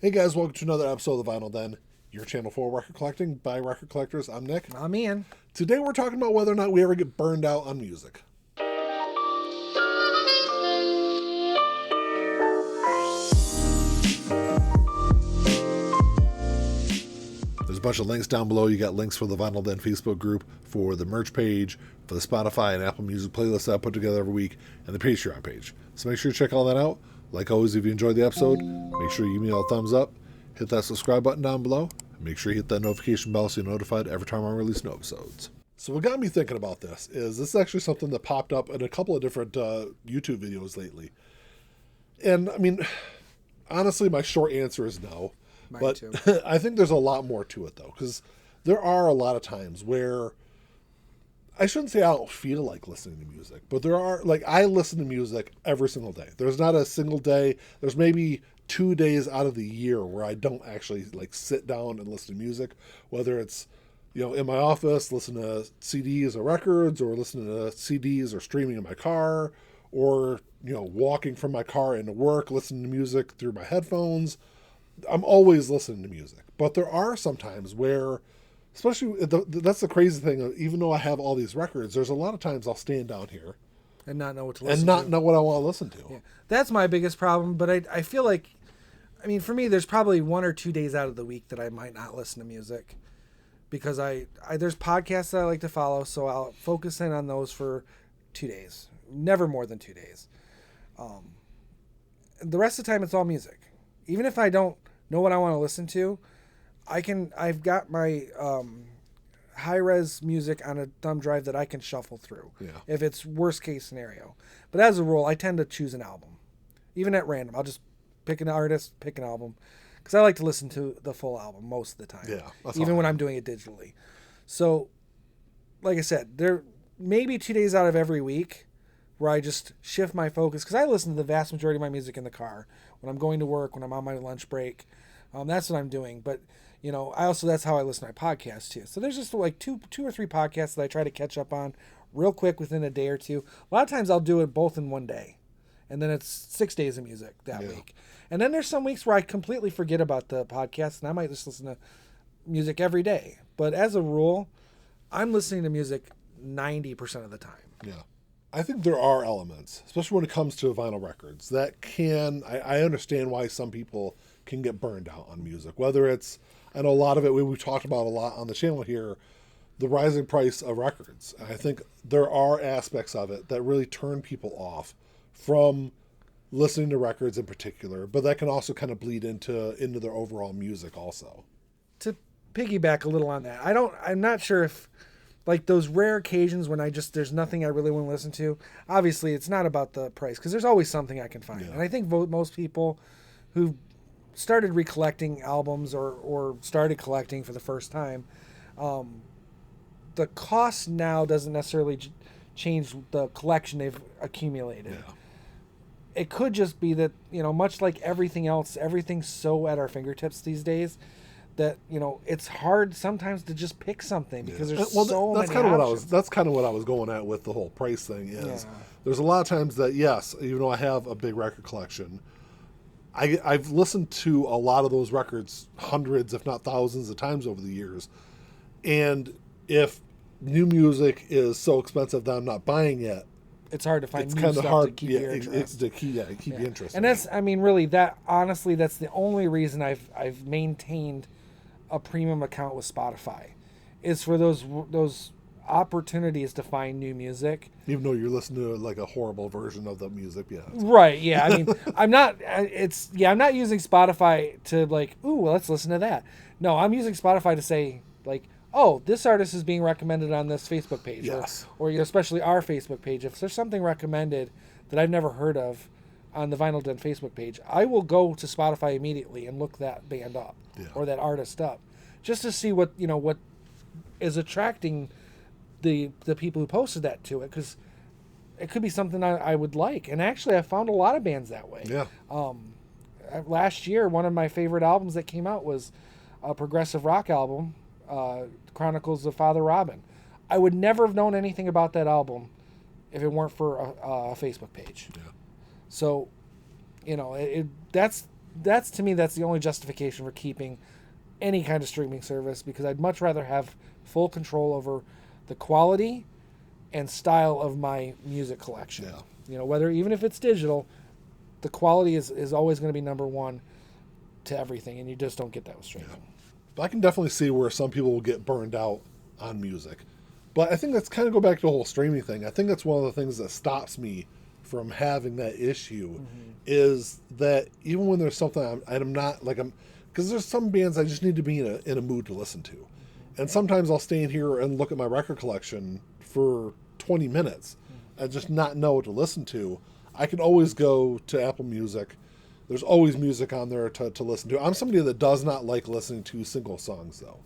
Hey guys, welcome to another episode of the Vinyl Den, your channel for record collecting by record collectors. I'm Nick. I'm Ian. Today we're talking about whether or not we ever get burned out on music. There's a bunch of links down below. You got links for the Vinyl Den Facebook group, for the merch page, for the Spotify and Apple Music playlist that I put together every week, and the Patreon page. So make sure you check all that out. Like always, if you enjoyed the episode, make sure you give me a thumbs up. Hit that subscribe button down below. And make sure you hit that notification bell so you're notified every time I release new episodes. So what got me thinking about this is actually something that popped up in a couple of different YouTube videos lately. And, I mean, honestly, my short answer is no. Mine but too. I think there's a lot more to it, though, because there are a lot of times where I shouldn't say I don't feel like listening to music, but there are, like, I listen to music every single day. There's not a single day. There's maybe 2 days out of the year where I don't actually, like, sit down and listen to music, whether it's, you know, in my office, listen to CDs or records, or listen to CDs or streaming in my car, or, you know, walking from my car into work, listening to music through my headphones. I'm always listening to music. But there are some times where, especially, that's the crazy thing, even though I have all these records, there's a lot of times I'll stand down here And not know what to listen and not to. know what I want to listen to. Yeah. That's my biggest problem, but I feel like, I mean, for me, there's probably 1 or 2 days out of the week that I might not listen to music. Because there's podcasts that I like to follow, so I'll focus in on those for 2 days. Never more than 2 days. The rest of the time, it's all music. Even if I don't know what I want to listen to, I've got my high-res music on a thumb drive that I can shuffle through. Yeah. If it's worst-case scenario. But as a rule, I tend to choose an album. Even at random. I'll just pick an artist, pick an album. Because I like to listen to the full album most of the time. Yeah, that's even all when right. I'm doing it digitally. So, like I said, there may be 2 days out of every week where I just shift my focus. Because I listen to the vast majority of my music in the car. When I'm going to work, when I'm on my lunch break. That's what I'm doing. But, you know, that's how I listen to my podcast too. So there's just like two or three podcasts that I try to catch up on real quick within a day or two. A lot of times I'll do it both in one day. And then it's 6 days of music that week. And then there's some weeks where I completely forget about the podcast and I might just listen to music every day. But as a rule, I'm listening to music 90% of the time. Yeah. I think there are elements, especially when it comes to vinyl records, that I understand why some people can get burned out on music. Whether it's, I know a lot of it, we've talked about a lot on the channel here, the rising price of records. I think there are aspects of it that really turn people off from listening to records in particular, but that can also kind of bleed into their overall music also. To piggyback a little on that, I'm not sure if, like, those rare occasions when there's nothing I really want to listen to, obviously it's not about the price, because there's always something I can find. Yeah. And I think most people who started recollecting albums or started collecting for the first time, the cost now doesn't necessarily change the collection they've accumulated. Yeah. It could just be that, you know, much like everything else, everything's so at our fingertips these days that, you know, it's hard sometimes to just pick something because there's so that's many kind of options. that's kind of what I was going at with the whole price thing is Yeah. there's a lot of times that, yes, even though I have a big record collection, I've listened to a lot of those records hundreds, if not thousands of times over the years. And if new music is so expensive that I'm not buying it, It's hard to find it's new kind of stuff hard to keep yeah, your it- interest. to keep you interested. And that's, I mean, really, honestly, that's the only reason I've maintained a premium account with Spotify, is for those opportunities to find new music. Even though you're listening to like a horrible version of the music, yeah. Right, yeah. I mean, I'm not using Spotify to like, ooh, well, let's listen to that. No, I'm using Spotify to say, like, oh, this artist is being recommended on this Facebook page. Yes. Or especially our Facebook page. If there's something recommended that I've never heard of on the Vinyl Den Facebook page, I will go to Spotify immediately and look that band up or that artist up, just to see what is attracting the people who posted that to it, because it could be something I would like. And actually, I found a lot of bands that way. Yeah. Last year, one of my favorite albums that came out was a progressive rock album, Chronicles of Father Robin. I would never have known anything about that album if it weren't for a Facebook page. Yeah. So, that's that's to me, that's the only justification for keeping any kind of streaming service, because I'd much rather have full control over the quality and style of my music collection. Yeah. You know, whether even if it's digital, the quality is always going to be number one to everything, and you just don't get that with streaming. Yeah. But I can definitely see where some people will get burned out on music. But I think that's kind of go back to the whole streaming thing. I think that's one of the things that stops me from having that issue is that even when there's something I'm not like because there's some bands I just need to be in a mood to listen to. And sometimes I'll stay in here and look at my record collection for 20 minutes and just not know what to listen to. I can always go to Apple Music. There's always music on there to listen to. I'm somebody that does not like listening to single songs, though.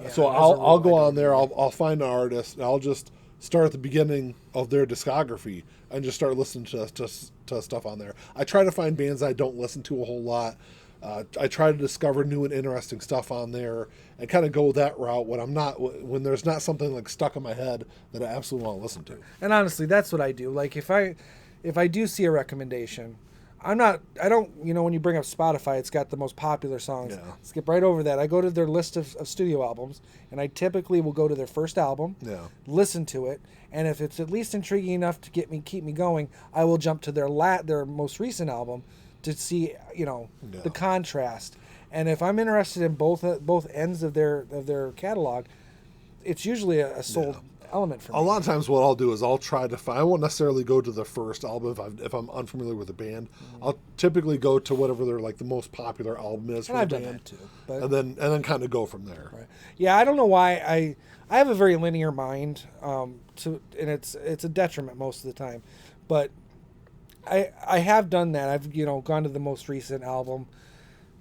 Yeah, so I'll go on there. I'll find an artist. And I'll just start at the beginning of their discography and just start listening to stuff on there. I try to find bands I don't listen to a whole lot. I try to discover new and interesting stuff on there and kind of go that route when there's not something like stuck in my head that I absolutely want to listen to. And honestly, that's what I do. Like if I do see a recommendation, I don't, when you bring up Spotify, it's got the most popular songs. Yeah. Skip right over that. I go to their list of studio albums, and I typically will go to their first album, listen to it, and if it's at least intriguing enough to keep me going, I will jump to their most recent album to see, the contrast. And if I'm interested in both ends of their catalog, it's usually a sold element for me. A lot of times what I'll do is I'll try to find, I won't necessarily go to the first album if I'm unfamiliar with the band. I'll typically go to whatever their like the most popular album is for the I've band. done that too. But, and then kind of go from there. Right. Yeah, I don't know why I have a very linear mind, and it's a detriment most of the time. But I have done that. I've gone to the most recent album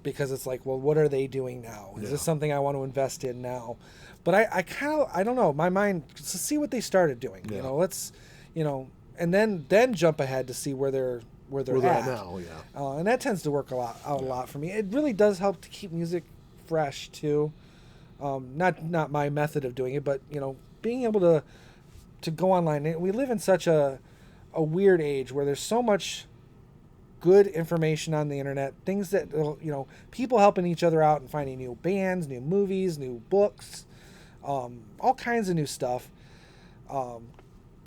because it's like, well, what are they doing now? Is this something I want to invest in now? But I don't know. My mind to see what they started doing. Yeah. Let's and then jump ahead to see where they're at now. And that tends to work a lot for me. It really does help to keep music fresh too. Not my method of doing it, but being able to go online. We live in such a weird age where there's so much good information on the internet, things that people helping each other out and finding new bands, new movies, new books, all kinds of new stuff, a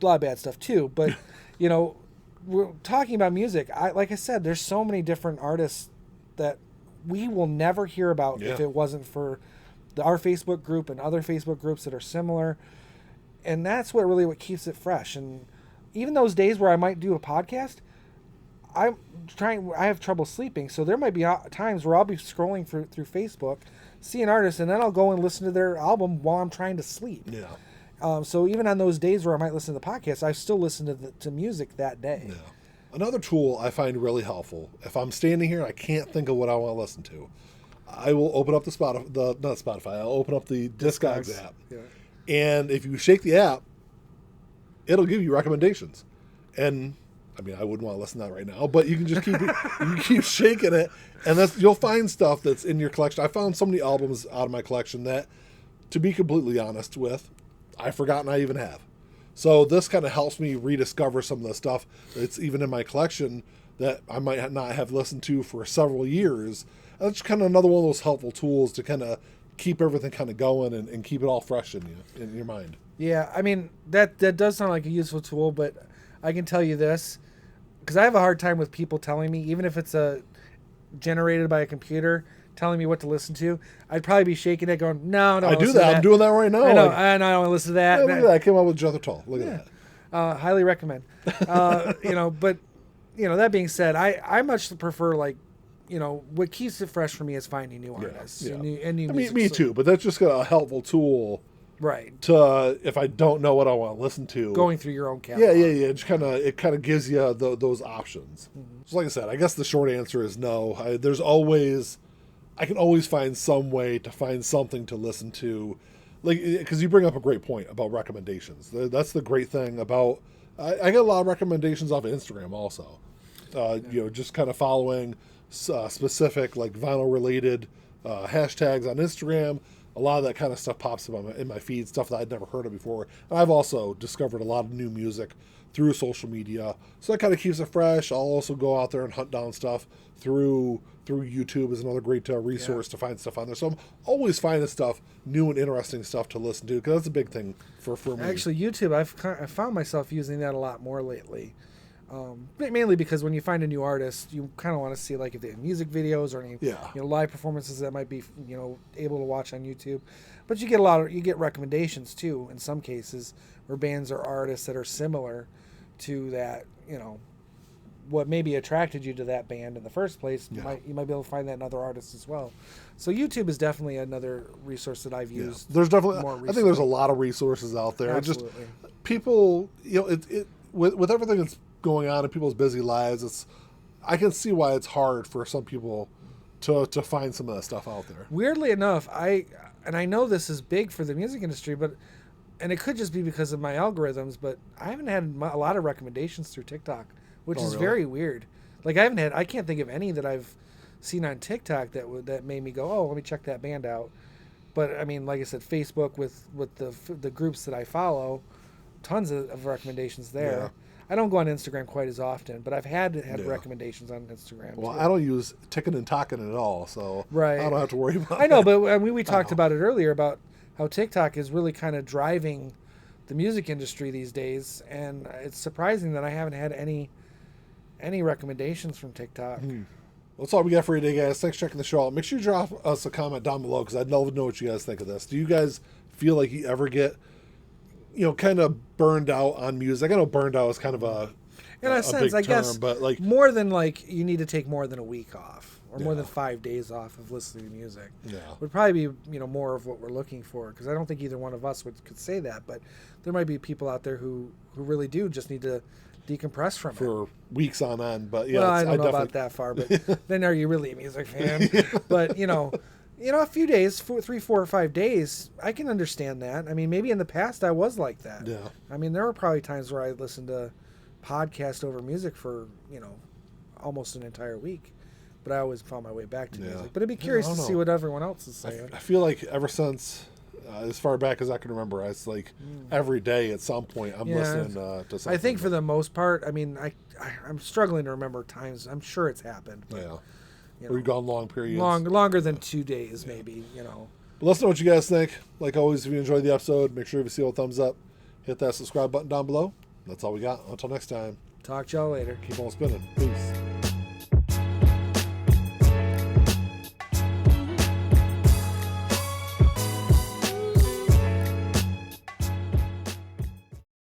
lot of bad stuff too, but we're talking about music. Like I said, there's so many different artists that we will never hear about if it wasn't for our Facebook group and other Facebook groups that are similar, and that's what keeps it fresh. And even those days where I might do a podcast, I have trouble sleeping, so there might be times where I'll be scrolling through Facebook, see an artist, and then I'll go and listen to their album while I'm trying to sleep. Yeah. So even on those days where I might listen to the podcast, I still listen to music that day. Yeah. Another tool I find really helpful, if I'm standing here, I can't think of what I want to listen to, I will open up I'll open up the Discogs app. Yeah. And if you shake the app, it'll give you recommendations. And I mean, I wouldn't want to listen to that right now, but you can just keep shaking it, and you'll find stuff that's in your collection. I found so many albums out of my collection that, to be completely honest with, I've forgotten I even have. So this kind of helps me rediscover some of the stuff that's even in my collection that I might not have listened to for several years. And that's kind of another one of those helpful tools to kind of keep everything kind of going and keep it all fresh in your mind. Yeah, I mean, that does sound like a useful tool, but I can tell you this, because I have a hard time with people telling me, even if it's generated by a computer, telling me what to listen to. I'd probably be shaking it going, no, I do that. I'm doing that right now. I know, I don't want to listen to that. Yeah, look at that. I came up with Jethro Tull. Look at that. Highly recommend. But that being said, I much prefer what keeps it fresh for me is finding new artists and new music. Me too, but that's just a helpful tool. Right. To if I don't know what I want to listen to, going through your own catalog. Yeah. It kind of gives you those options. Mm-hmm. So like I said, I guess the short answer is no. I can always find some way to find something to listen to, because you bring up a great point about recommendations. That's the great thing about. I get a lot of recommendations off of Instagram also. Just kind of following specific vinyl related hashtags on Instagram. A lot of that kind of stuff pops up in my feed, stuff that I'd never heard of before. And I've also discovered a lot of new music through social media. So that kind of keeps it fresh. I'll also go out there and hunt down stuff through YouTube is another great resource to find stuff on there. So I'm always finding stuff, new and interesting stuff to listen to, because that's a big thing for me. Actually, YouTube, I've found myself using that a lot more lately. Mainly because when you find a new artist, you kind of want to see like if they have music videos or any live performances that might be able to watch on YouTube. But you get recommendations too in some cases, where bands or artists that are similar to that, what maybe attracted you to that band in the first place. You might be able to find that in other artists as well. So YouTube is definitely another resource that I've used. There's definitely more I think there's a lot of resources out there. Absolutely. Just people, with everything that's going on in people's busy lives, I can see why it's hard for some people to find some of that stuff out there. Weirdly enough, I know this is big for the music industry, and it could just be because of my algorithms, but I haven't had a lot of recommendations through TikTok, which is very weird. Like I can't think of any that I've seen on TikTok that made me go, oh, let me check that band out. But I mean, like I said, Facebook with the groups that I follow, tons of recommendations there. Yeah. I don't go on Instagram quite as often, but I've had recommendations on Instagram. Well, too. I don't use Tickin' and Talkin' at all, so I don't have to worry about it. I know, but we talked about it earlier about how TikTok is really kind of driving the music industry these days, and it's surprising that I haven't had any recommendations from TikTok. Well, that's all we got for you today, guys. Thanks for checking the show out. Make sure you drop us a comment down below, because I'd love to know what you guys think of this. Do you guys feel like you ever get kind of burned out on music? I know burned out is kind of a sense, I guess, but like more than like you need to take more than a week off or more than 5 days off of listening to music. Would probably be more of what we're looking for, because I don't think either one of us could say that, but there might be people out there who really do just need to decompress from for weeks on end. But I don't know about that far, but then are you really a music fan? But a few days, 3, 4, or 5 days, I can understand that. I mean, maybe in the past I was like that. Yeah. I mean, there were probably times where I listened to podcast over music for, almost an entire week. But I always found my way back to music. But I'd be curious to see what everyone else is saying. I feel like ever since, as far back as I can remember, it's like every day at some point I'm listening to something. I think for the most part, I mean, I'm struggling to remember times. I'm sure it's happened. But, or you've gone long periods. Longer than 2 days, maybe, But let us know what you guys think. Like always, if you enjoyed the episode, make sure you see a thumbs up. Hit that subscribe button down below. That's all we got. Until next time. Talk to y'all later. Keep on spinning. Peace.